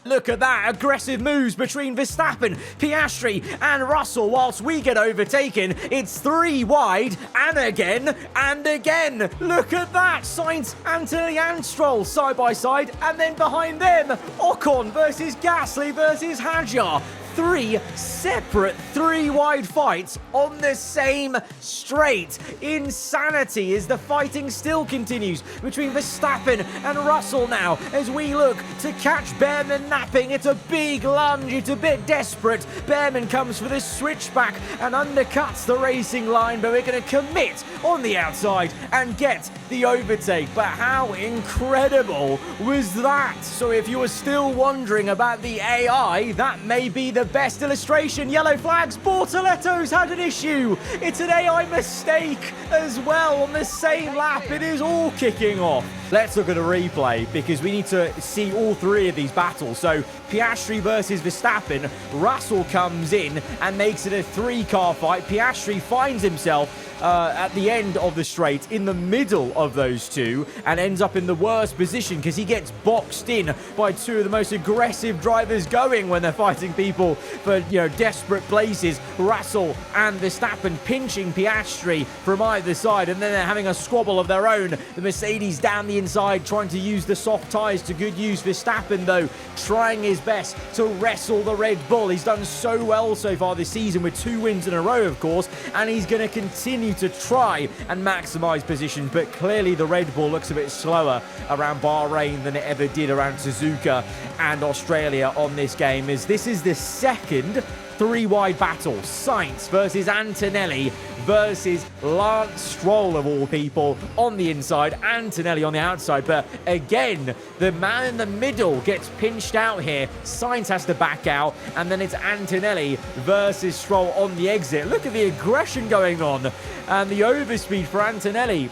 Look at that, aggressive moves between Verstappen, Piastri, and Russell. Whilst we get overtaken, it's 3 wide, and again, and again. Look at that, Sainz, Anthony, and Stroll side by side, and then behind them, Ocon versus Gasly versus Hadjar. 3 separate 3-wide fights on the same straight. Insanity as the fighting still continues between Verstappen and Russell now as we look to catch Behrman napping. It's a big lunge. It's a bit desperate. Behrman comes for the switchback and undercuts the racing line, but we're going to commit on the outside and get the overtake. But how incredible was that? So if you were still wondering about the AI, that may be the best illustration. Yellow flags. Bortoletto's had an issue. It's an AI mistake as well on the same lap. It is all kicking off. Let's look at a replay because we need to see all 3 of these battles. So Piastri versus Verstappen. Russell comes in and makes it a 3-car fight. Piastri finds himself at the end of the straight in the middle of those 2 and ends up in the worst position because he gets boxed in by 2 of the most aggressive drivers going when they're fighting people for, desperate places. Russell and Verstappen pinching Piastri from either side, and then they're having a squabble of their own. The Mercedes down the inside trying to use the soft tyres to good use. Verstappen, though, trying his best to wrestle the Red Bull. He's done so well so far this season with 2 wins in a row, of course, and he's going to continue to try and maximize position, but clearly the Red Bull looks a bit slower around Bahrain than it ever did around Suzuka and Australia on this game, as this is the second 3-wide battle. Sainz versus Antonelli versus Lance Stroll, of all people, on the inside, Antonelli on the outside. But again, the man in the middle gets pinched out here. Sainz has to back out, and then it's Antonelli versus Stroll on the exit. Look at the aggression going on, and the overspeed for Antonelli.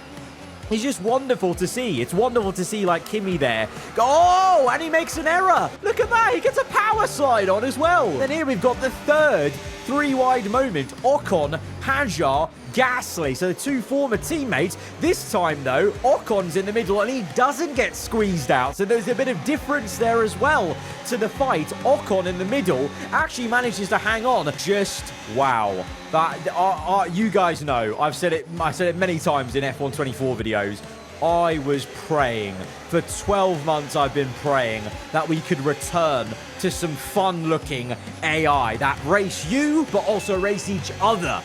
It's just wonderful to see. It's wonderful to see, like, Kimi there. Oh, and he makes an error. Look at that. He gets a power slide on as well. Then here we've got the third 3-wide moment. Ocon, Hadjar, Gasly. So the 2 former teammates. This time, though, Ocon's in the middle and he doesn't get squeezed out. So there's a bit of difference there as well to the fight. Ocon in the middle actually manages to hang on. Just wow. That you guys know, I said it many times in F1 24 videos. I was praying. For 12 months, I've been praying that we could return to some fun-looking AI that race you, but also race each other.